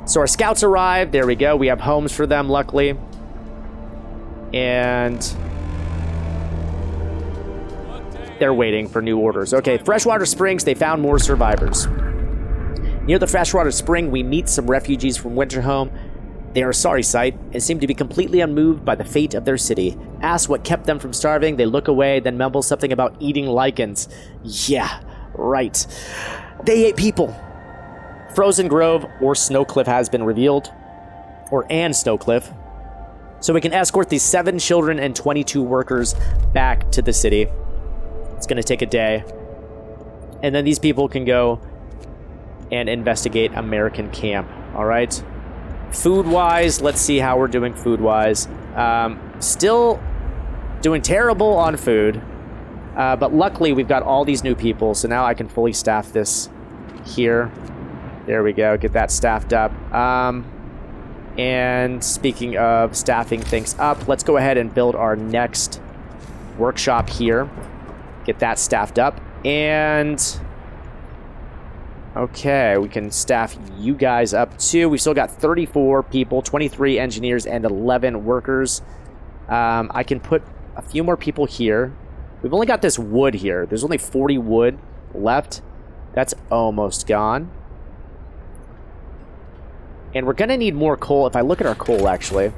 So our scouts arrived. There we go. We have homes for them, luckily. And they're waiting for new orders. Okay, Freshwater Springs, they found more survivors. Near the Freshwater Spring, we meet some refugees from Winterhome. They are a sorry sight and seem to be completely unmoved by the fate of their city. Asked what kept them from starving, they look away, then mumble something about eating lichens. Yeah, right. They ate people. Frozen Grove or Snowcliff has been revealed. And Snowcliff. So we can escort these 7 children and 22 workers back to the city. It's going to take a day. And then these people can go and investigate American camp. All right. Food-wise, let's see how we're doing food-wise. Still doing terrible on food. But luckily, we've got all these new people. So now I can fully staff this here. There we go. Get that staffed up. And speaking of staffing things up, let's go ahead and build our next workshop here. Get that staffed up. And okay, we can staff you guys up too. We've still got 34 people, 23 engineers, and 11 workers. I can put a few more people here. We've only got this wood here. There's only 40 wood left. That's almost gone. And we're going to need more coal. If I look at our coal, actually,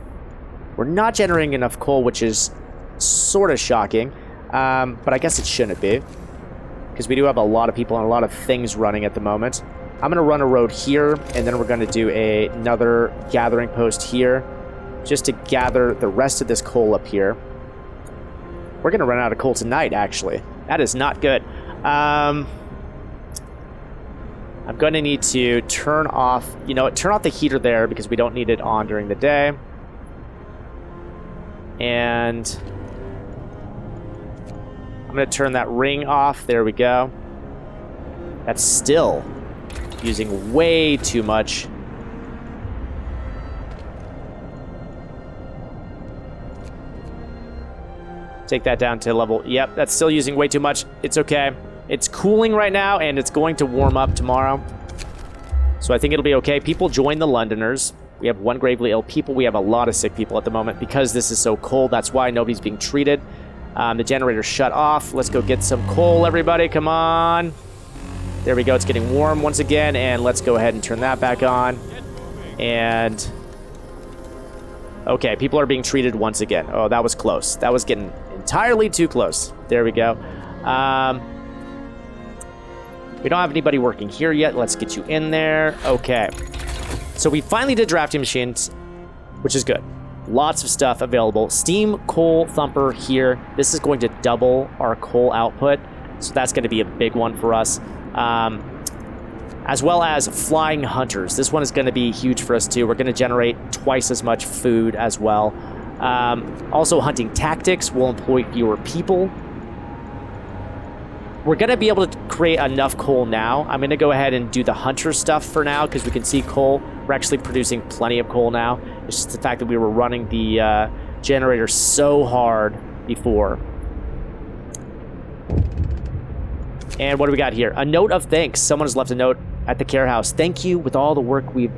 we're not generating enough coal, which is sort of shocking. But I guess it shouldn't be, because we do have a lot of people and a lot of things running at the moment. I'm going to run a road here, and then we're going to do another gathering post here, just to gather the rest of this coal up here. We're going to run out of coal tonight, actually. That is not good. I'm going to need to turn off, turn off the heater there because we don't need it on during the day. And I'm going to turn that ring off. There we go. That's still using way too much. Take that down to level. Yep, that's still using way too much. It's okay. It's cooling right now, and it's going to warm up tomorrow. So I think it'll be okay. People join the Londoners. We have 1 gravely ill people. We have a lot of sick people at the moment because this is so cold. That's why nobody's being treated. The generator's shut off. Let's go get some coal, everybody. Come on. There we go. It's getting warm once again, and let's go ahead and turn that back on. And okay, people are being treated once again. Oh, that was close. That was getting entirely too close. There we go. We don't have anybody working here yet. Let's get you in there. Okay. So we finally did drafting machines, which is good. Lots of stuff available. Steam coal thumper here. This is going to double our coal output. So that's going to be a big one for us. As well as flying hunters. This one is going to be huge for us too. We're going to generate twice as much food as well. Also, hunting tactics will employ fewer people. We're going to be able to create enough coal now. I'm going to go ahead and do the hunter stuff for now because we can see coal. We're actually producing plenty of coal now. It's just the fact that we were running the generator so hard before. And what do we got here? A note of thanks. Someone has left a note at the care house. Thank you with all the work we've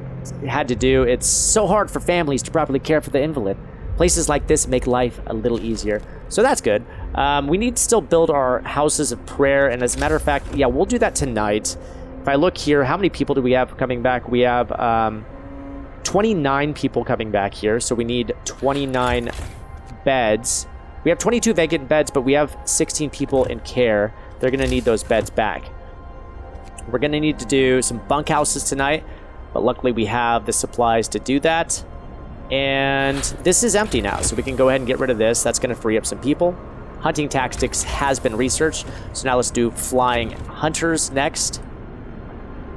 had to do. It's so hard for families to properly care for the invalid. Places like this make life a little easier. So that's good. We need to still build our houses of prayer. And as a matter of fact, yeah, we'll do that tonight. If I look here, how many people do we have coming back? We have 29 people coming back here. So we need 29 beds. We have 22 vacant beds, but we have 16 people in care. They're going to need those beds back. We're going to need to do some bunkhouses tonight, but luckily we have the supplies to do that. And this is empty now, so we can go ahead and get rid of this. That's going to free up some people. Hunting tactics has been researched, so now let's do flying hunters next.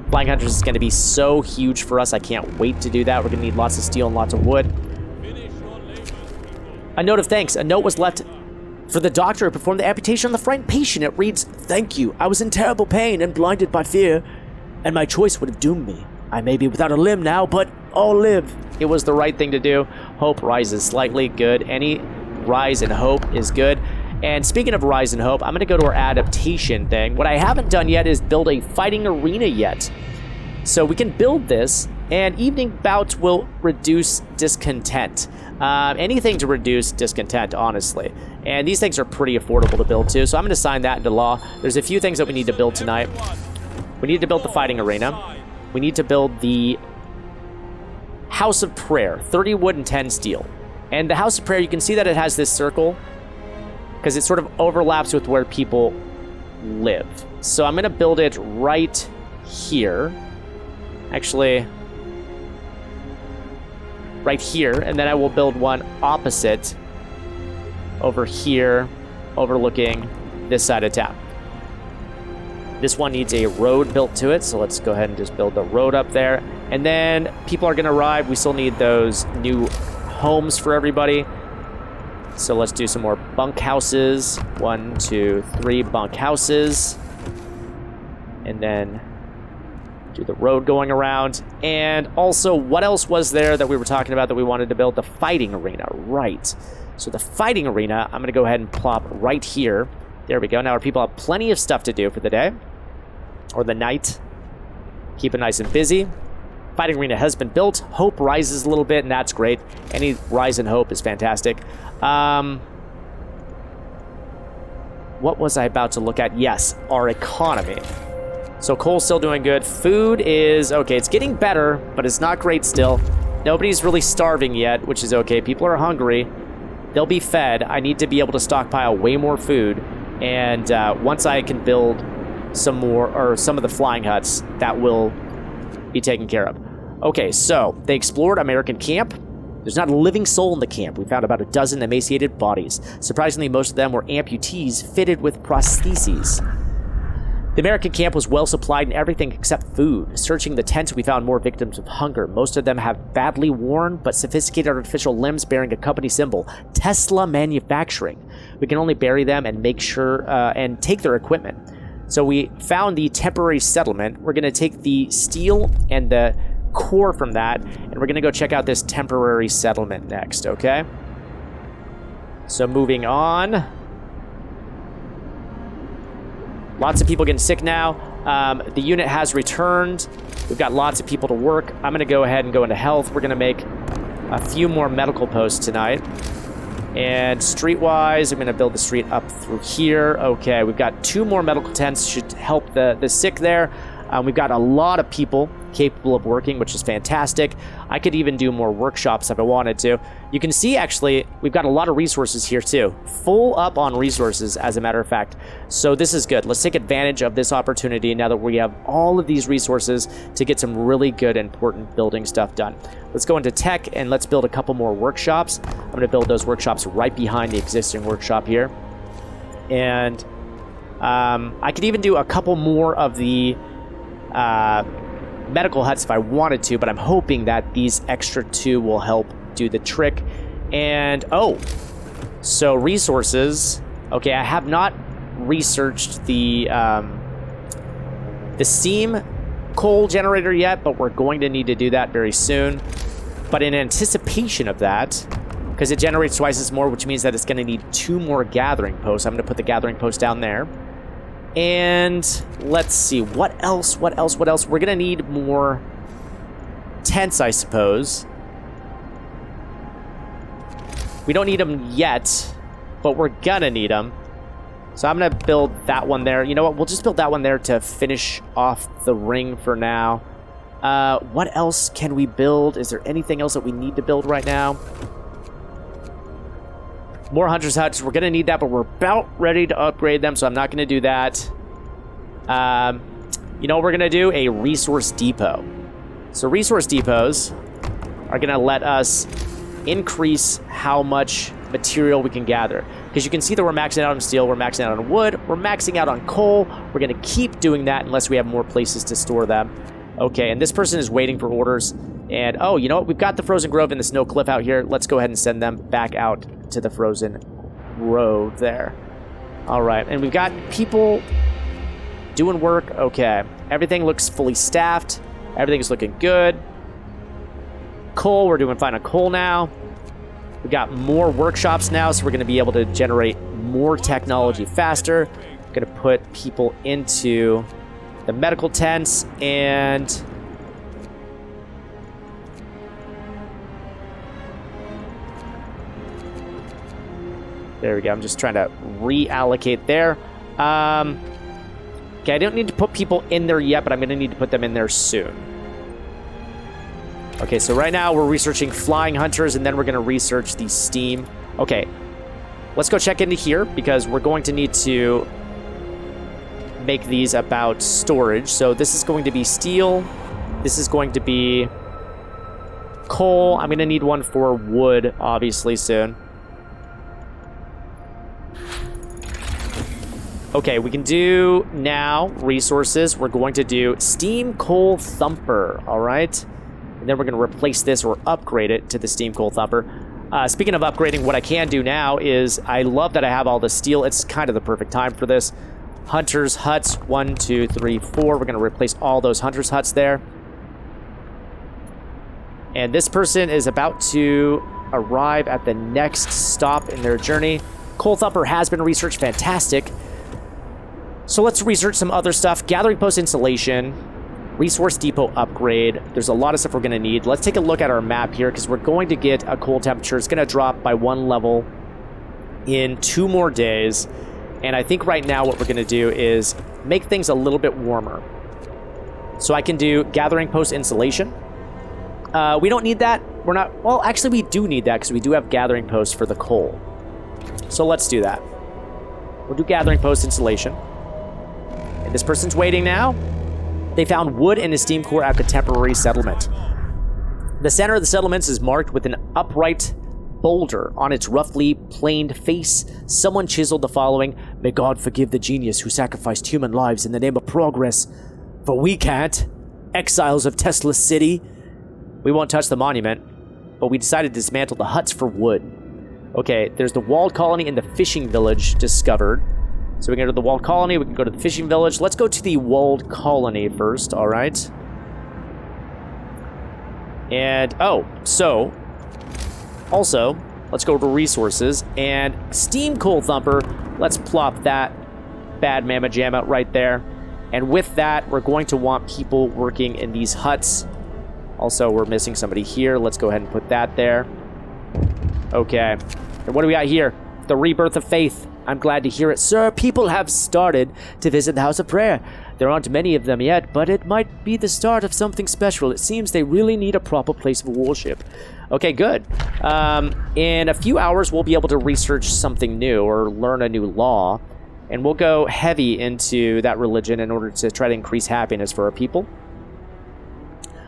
Flying hunters is going to be so huge for us. I can't wait to do that. We're going to need lots of steel and lots of wood. A note of thanks. A note was left for the doctor who performed the amputation on the frightened patient. It reads, "Thank you. I was in terrible pain and blinded by fear, and my choice would have doomed me. I may be without a limb now, but I'll live." It was the right thing to do. Hope rises slightly. Good. Any rise in hope is good. And speaking of rise in hope, I'm going to go to our adaptation thing. What I haven't done yet is build a fighting arena yet. So we can build this, And evening bouts will reduce discontent. Anything to reduce discontent, honestly. And these things are pretty affordable to build too, so I'm going to sign that into law. There's a few things that we need to build tonight. We need to build the fighting arena. We need to build the House of Prayer, 30 wood and 10 steel. And the House of Prayer, you can see that it has this circle because it sort of overlaps with where people live. So I'm going to build it right here. Actually, right here. And then I will build one opposite over here, overlooking this side of town. This one needs a road built to it, so let's go ahead and just build the road up there. And then people are going to arrive. We still need those new homes for everybody. So let's do some more bunk houses. 1, 2, 3 bunk houses. And then do the road going around. And also, what else was there that we were talking about that we wanted to build? The fighting arena, right. So the fighting arena, I'm going to go ahead and plop right here. There we go. Now our people have plenty of stuff to do for the day. Or the night. Keep it nice and busy. Fighting arena has been built. Hope rises a little bit, and that's great. Any rise in hope is fantastic. What was I about to look at? Yes, our economy. So coal's still doing good. Food is okay. It's getting better, but it's not great still. Nobody's really starving yet, which is okay. People are hungry. They'll be fed. I need to be able to stockpile way more food. And once I can build some more, or some of the flying huts, that will be taken care of. Okay, so they explored American camp. There's not a living soul in the camp. We found about a dozen emaciated bodies. Surprisingly, most of them were amputees fitted with prostheses. The American camp was well supplied in everything except food. Searching the tents, we found more victims of hunger. Most of them have badly worn but sophisticated artificial limbs bearing a company symbol, Tesla Manufacturing. We can only bury them and make sure and take their equipment. So we found the temporary settlement. We're going to take the steel and the core from that, and we're going to go check out this temporary settlement next, okay? So moving on. Lots of people getting sick now. The unit has returned. We've got lots of people to work. I'm going to go ahead and go into health. We're going to make a few more medical posts tonight. And streetwise, I'm going to build the street up through here. Okay, we've got 2 more medical tents. Should help the sick there. We've got a lot of people capable of working, which is fantastic. I could even do more workshops if I wanted to. You can see, actually, we've got a lot of resources here, too. Full up on resources, as a matter of fact. So this is good. Let's take advantage of this opportunity now that we have all of these resources to get some really good, important building stuff done. Let's go into tech, and let's build a couple more workshops. I'm going to build those workshops right behind the existing workshop here. And I could even do a couple more of the medical huts if I wanted to, but I'm hoping that these extra 2 will help do the trick. And so resources. Okay, I have not researched the steam coal generator yet, but we're going to need to do that very soon. But in anticipation of that, because it generates twice as more, which means that it's going to need 2 more gathering posts. I'm going to put the gathering post down there. And let's see, what else? We're going to need more tents, I suppose. We don't need them yet, but we're going to need them. So I'm going to build that one there. You know what? We'll just build that one there to finish off the ring for now. What else can we build? Is there anything else that we need to build right now? More Hunter's Huts. We're going to need that, but we're about ready to upgrade them, so I'm not going to do that. You know what we're going to do? A resource depot. So resource depots are going to let us increase how much material we can gather. Because you can see that we're maxing out on steel, we're maxing out on wood, we're maxing out on coal. We're going to keep doing that unless we have more places to store them. Okay, and this person is waiting for orders. And, oh, you know what? We've got the Frozen Grove and the Snow Cliff out here. Let's go ahead and send them back out to the Frozen Grove there. All right, and we've got people doing work. Okay, everything looks fully staffed. Everything's looking good. Coal, we're doing fine on coal now. We've got more workshops now, so we're going to be able to generate more technology faster. Going to put people into the medical tents, and There we go. I'm just trying to reallocate there. Okay, I don't need to put people in there yet, but I'm going to need to put them in there soon. Okay, so right now we're researching flying hunters, and then we're going to research the steam. Okay, let's go check into here, because we're going to need to make these about storage. So this is going to be steel. This is going to be coal. I'm going to need one for wood, obviously, soon. Okay, we can do now resources. We're going to do steam coal thumper, all right? And then we're going to replace this or upgrade it to the steam coal thumper. Speaking of upgrading, what I can do now is I love that I have all the steel. It's kind of the perfect time for this. Hunters huts, 1, 2, 3, 4. We're going to replace all those hunters huts there. And this person is about to arrive at the next stop in their journey. Coal thumper has been researched. Fantastic. So let's research some other stuff. Gathering post installation, resource depot upgrade. There's a lot of stuff we're going to need. Let's take a look at our map here, because we're going to get a coal temperature. It's going to drop by 1 level in 2 more days. And I think right now what we're going to do is make things a little bit warmer. So I can do gathering post installation. We don't need that. We're not... Well, actually, we do need that, because we do have gathering posts for the coal. So let's do that. We'll do gathering post installation. And this person's waiting now. They found wood in a steam core at the temporary settlement. The center of the settlements is marked with an upright boulder on its roughly planed face. Someone chiseled the following: "May God forgive the genius who sacrificed human lives in the name of progress. For we can't. Exiles of Tesla City." We won't touch the monument, but we decided to dismantle the huts for wood. Okay, there's the walled colony and the fishing village discovered. So we can go to the walled colony, we can go to the fishing village. Let's go to the walled colony first, all right? And, oh, so, also, let's go to resources. And steam coal thumper, let's plop that bad mamma jamma right there. And with that, we're going to want people working in these huts. Also, we're missing somebody here. Let's go ahead and put that there. Okay. And what do we got here? The rebirth of faith. I'm glad to hear it, sir. People have started to visit the House of Prayer. There aren't many of them yet, but it might be the start of something special. It seems they really need a proper place of worship. Okay, good. In a few hours, we'll be able to research something new or learn a new law, and we'll go heavy into that religion in order to try to increase happiness for our people.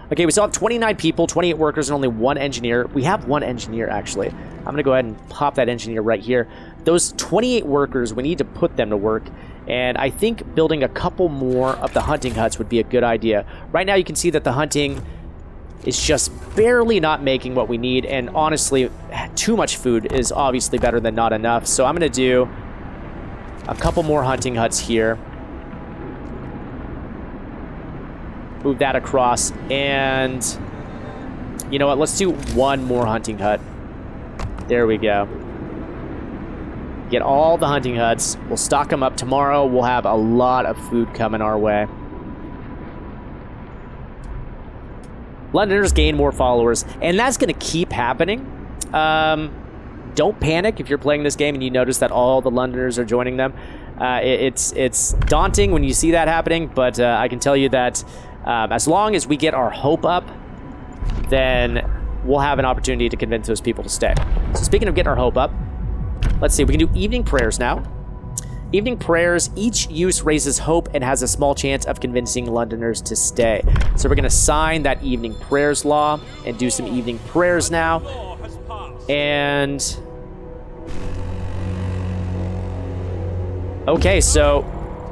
Okay, we still have 29 people, 28 workers, and only 1 engineer. We have 1 engineer, actually. I'm going to go ahead and pop that engineer right here. Those 28 workers, we need to put them to work. And I think building a couple more of the hunting huts would be a good idea. Right now, you can see that the hunting is just barely not making what we need. And honestly, too much food is obviously better than not enough. So I'm going to do a couple more hunting huts here. Move that across, and you know what, let's do 1 more hunting hut. There we go. Get all the hunting huts. We'll stock them up tomorrow. We'll have a lot of food coming our way. Londoners gain more followers, and that's going to keep happening. Don't panic if you're playing this game and you notice that all the Londoners are joining them. It's daunting when you see that happening, but I can tell you that as long as we get our hope up, then we'll have an opportunity to convince those people to stay. So speaking of getting our hope up, let's see, we can do evening prayers now. Evening prayers, each use raises hope and has a small chance of convincing Londoners to stay. So we're going to sign that evening prayers law and do some evening prayers now. And okay, so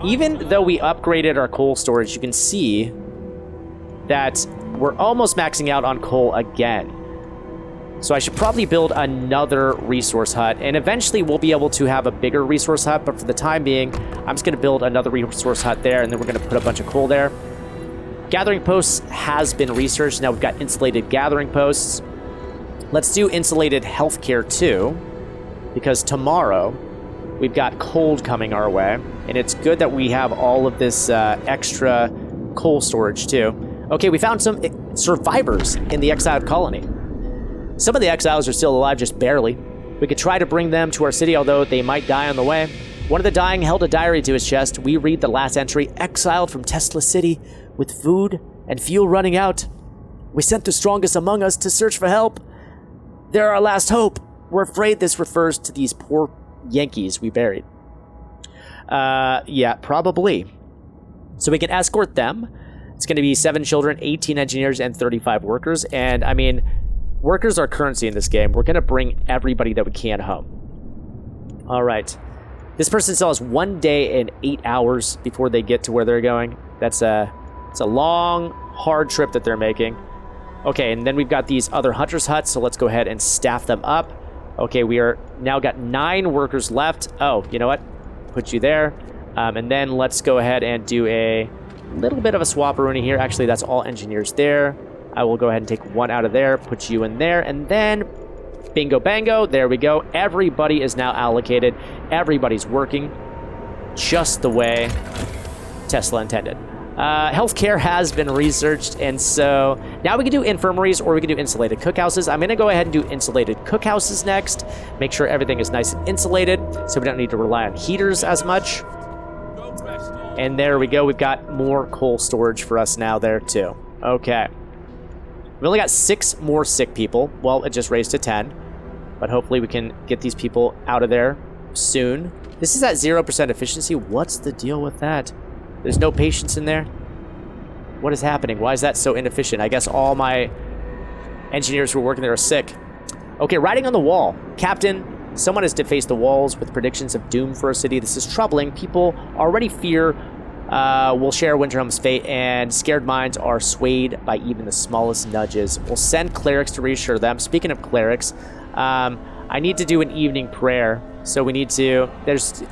even though we upgraded our coal storage, you can see that we're almost maxing out on coal again. So I should probably build another resource hut, and eventually we'll be able to have a bigger resource hut, but for the time being, I'm just going to build another resource hut there, and then we're going to put a bunch of coal there. Gathering posts has been researched. Now we've got insulated gathering posts. Let's do insulated healthcare too, because tomorrow we've got cold coming our way, and it's good that we have all of this extra coal storage too. Okay, we found some survivors in the exiled colony. Some of the exiles are still alive, just barely. We could try to bring them to our city, although they might die on the way. One of the dying held a diary to his chest. We read the last entry: exiled from Tesla City with food and fuel running out. We sent the strongest among us to search for help. They're our last hope. We're afraid this refers to these poor Yankees we buried. Yeah, probably. So we can escort them. It's going to be 7 children, 18 engineers, and 35 workers. And, I mean, workers are currency in this game. We're going to bring everybody that we can home. All right. This person still has 1 day and 8 hours before they get to where they're going. It's a long, hard trip that they're making. Okay, and then we've got these other hunters' huts, so let's go ahead and staff them up. Okay, we are now got 9 workers left. Oh, you know what? Put you there. And then let's go ahead and do a little bit of a swap-a-rooney here. Actually, that's all engineers there. I will go ahead and take 1 out of there, put you in there, and then bingo bango, there we go. Everybody is now allocated. Everybody's working just the way Tesla intended. Healthcare has been researched, and so now we can do infirmaries or we can do insulated cookhouses. I'm going to go ahead and do insulated cookhouses next. Make sure everything is nice and insulated so we don't need to rely on heaters as much. And there we go. We've got more coal storage for us now there too. Okay. We only got 6 more sick people. Well, it just raised to 10. But hopefully we can get these people out of there soon. This is at 0% efficiency. What's the deal with that? There's no patients in there? What is happening? Why is that so inefficient? I guess all my engineers who are working there are sick. Okay, writing on the wall. Captain, someone has defaced the walls with predictions of doom for our city. This is troubling. People already fear we'll share Winterhome's fate, and scared minds are swayed by even the smallest nudges. We'll send clerics to reassure them. Speaking of clerics, I need to do an evening prayer. So we need to... There's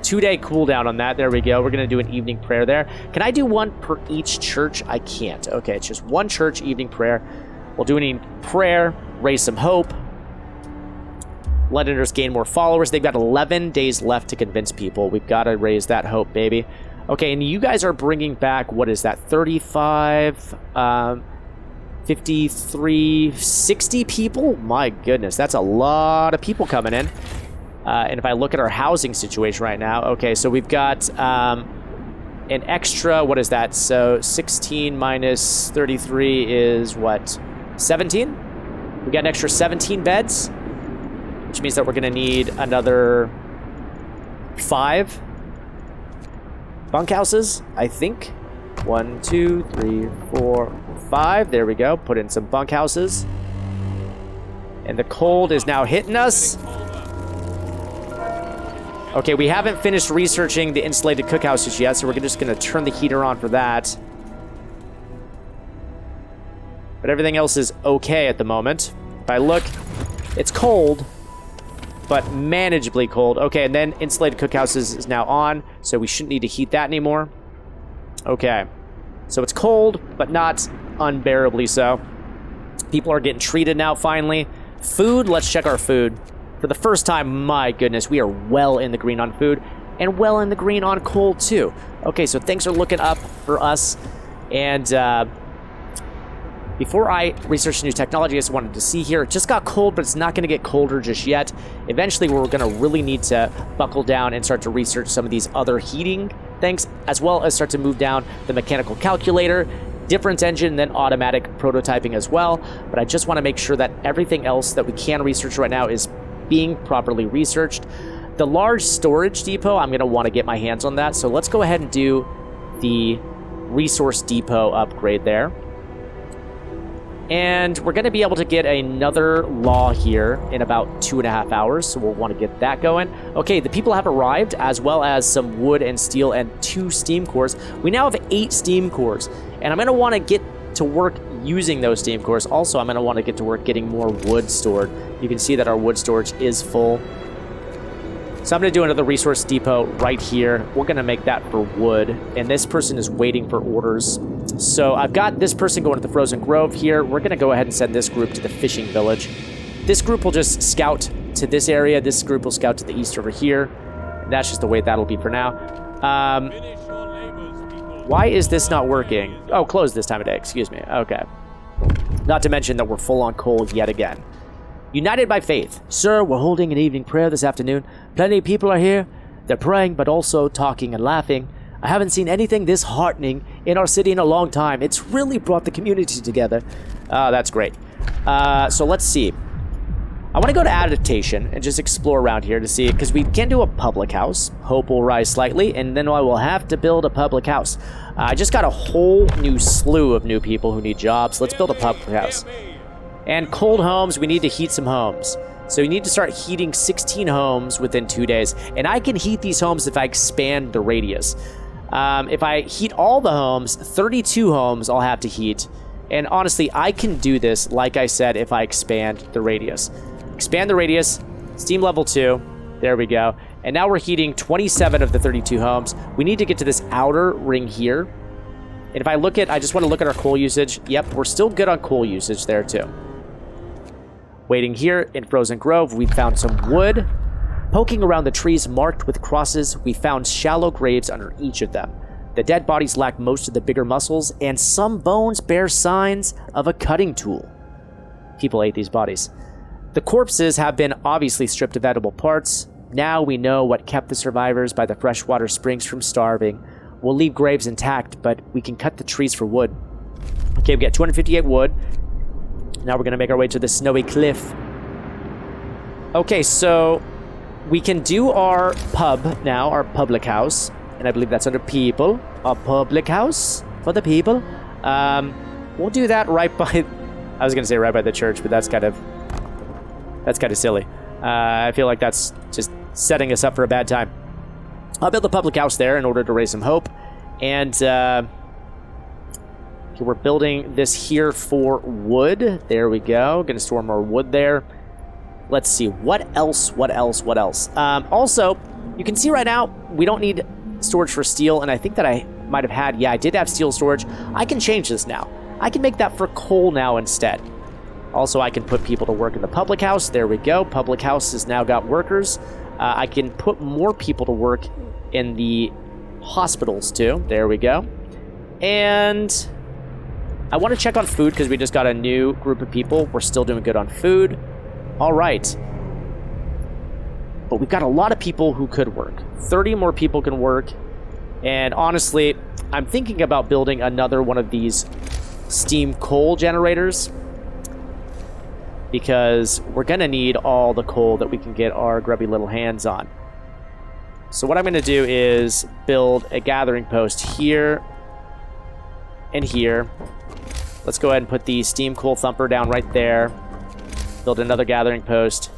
2-day cooldown on that. There we go. We're going to do an evening prayer there. Can I do 1 per each church? I can't. Okay, it's just 1 church evening prayer. We'll do an evening prayer, raise some hope. Londoners gain more followers. They've got 11 days left to convince people. We've got to raise that hope, baby. Okay, and you guys are bringing back, what is that, 35, 53, 60 people? My goodness, that's a lot of people coming in. And if I look at our housing situation right now, okay, so we've got an extra, what is that? So 16 minus 33 is what? 17? We got an extra 17 beds, which means that we're going to need another 5 bunkhouses, I think. 1, 2, 3, 4, 5. There we go. Put in some bunkhouses. And the cold is now hitting us. Okay, we haven't finished researching the insulated cookhouses yet, so we're just going to turn the heater on for that. But everything else is okay at the moment. If I look, it's cold, but manageably cold. Okay, and then insulated cookhouses is now on, so we shouldn't need to heat that anymore. Okay, so it's cold, but not unbearably so. People are getting treated now, finally. Food, let's check our food. For the first time, my goodness, we are well in the green on food, and well in the green on coal, too. Okay, so things are looking up for us, and before I research new technology, I just wanted to see here. It just got cold, but it's not going to get colder just yet. Eventually, we're going to really need to buckle down and start to research some of these other heating things, as well as start to move down the mechanical calculator, difference engine, then automatic prototyping as well. But I just want to make sure that everything else that we can research right now is being properly researched. The large storage depot, I'm going to want to get my hands on that. So let's go ahead and do the resource depot upgrade there. And we're going to be able to get another law here in about 2.5 hours, so we'll want to get that going. Okay, the people have arrived, as well as some wood and steel and 2 steam cores. We now have 8 steam cores, and I'm going to want to get to work using those steam cores. Also, I'm going to want to get to work getting more wood stored. You can see that our wood storage is full. So I'm going to do another resource depot right here. We're going to make that for wood, and this person is waiting for orders. So I've got this person going to the Frozen Grove here. We're going to go ahead and send this group to the fishing village. This group will just scout to this area. This group will scout to the east over here. And that's just the way that'll be for now. Why is this not working? Oh, closed this time of day. Excuse me. Okay. Not to mention that we're full on coal yet again. United by faith. Sir, we're holding an evening prayer this afternoon. Plenty of people are here. They're praying, but also talking and laughing. I haven't seen anything this heartening in our city in a long time. It's really brought the community together. That's great. So let's see. I want to go to adaptation and just explore around here to see, because we can do a public house. Hope will rise slightly, and then I will have to build a public house. I just got a whole new slew of new people who need jobs. Let's build a public house. And cold homes, we need to heat some homes. So you need to start heating 16 homes within 2 days. And I can heat these homes if I expand the radius. If I heat all the homes, 32 homes I'll have to heat. And honestly, I can do this, like I said, if I expand the radius. Expand the radius, steam level 2. There we go. And now we're heating 27 of the 32 homes. We need to get to this outer ring here. And if I look at, I just want to look at our coal usage. Yep, we're still good on coal usage there too. Waiting here in Frozen Grove, we found some wood. Poking around the trees marked with crosses, we found shallow graves under each of them. The dead bodies lack most of the bigger muscles, and some bones bear signs of a cutting tool. People ate these bodies. The corpses have been obviously stripped of edible parts. Now we know what kept the survivors by the freshwater springs from starving. We'll leave graves intact, but we can cut the trees for wood. Okay, we got 258 wood. Now we're going to make our way to the snowy cliff. Okay, so we can do our pub now, our public house. And I believe that's under people. A public house for the people. We'll do that right by... I was going to say right by the church, but that's kind of silly. I feel like that's just setting us up for a bad time. I'll build a public house there in order to raise some hope. And... okay, we're building this here for wood. There we go. Going to store more wood there. Let's see. What else? Also, you can see right now, we don't need storage for steel. And I think that I might have had... yeah, I did have steel storage. I can change this now. I can make that for coal now instead. Also, I can put people to work in the public house. There we go. Public house has now got workers. I can put more people to work in the hospitals too. There we go. And... I want to check on food because we just got a new group of people. We're still doing good on food. All right. But we've got a lot of people who could work. 30 more people can work. And honestly, I'm thinking about building another one of these steam coal generators, because we're going to need all the coal that we can get our grubby little hands on. So what I'm going to do is build a gathering post here and here. Let's go ahead and put the steam coal thumper down right there. Build another gathering post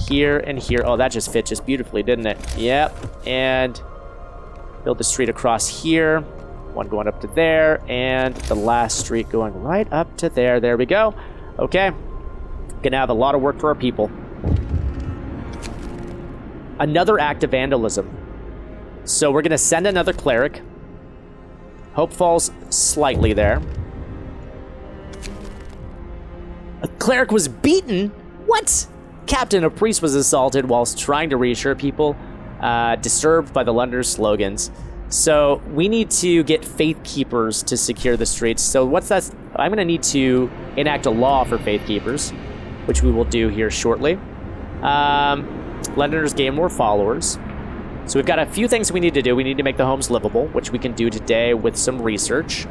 here and here. Oh, that just fit just beautifully, didn't it? Yep. And build the street across here. One going up to there. And the last street going right up to there. There we go. Okay. Gonna have a lot of work for our people. Another act of vandalism. So we're gonna send another cleric. Hope falls slightly there. A cleric was beaten? What? Captain, a priest was assaulted whilst trying to reassure people, disturbed by the Londoners' slogans. So we need to get faith keepers to secure the streets. So what's that? I'm going to need to enact a law for faith keepers, which we will do here shortly. Londoners gain more followers. So we've got a few things we need to do. We need to make the homes livable, which we can do today with some research.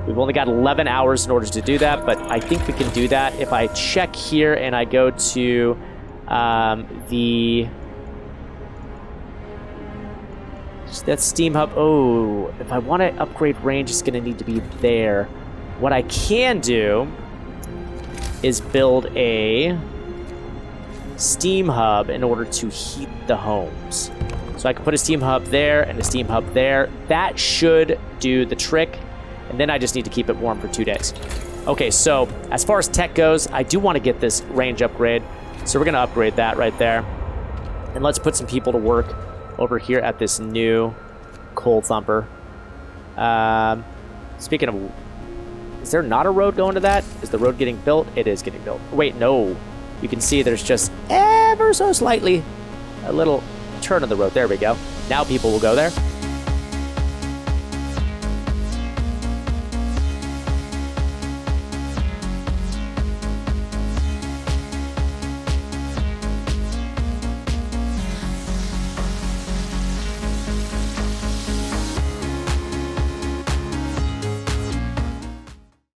We've only got 11 hours in order to do that, but I think we can do that. If I check here and I go to that steam hub. Oh, if I want to upgrade range, it's going to need to be there. What I can do is build a steam hub in order to heat the homes. So I can put a steam hub there and a steam hub there. That should do the trick. And then I just need to keep it warm for 2 days. Okay, so as far as tech goes, I do want to get this range upgrade. So we're going to upgrade that right there. And let's put some people to work over here at this new coal thumper. Speaking of, is there not a road going to that? Is the road getting built? It is getting built. Wait, no. You can see there's just ever so slightly a little turn of the road. There we go. Now people will go there.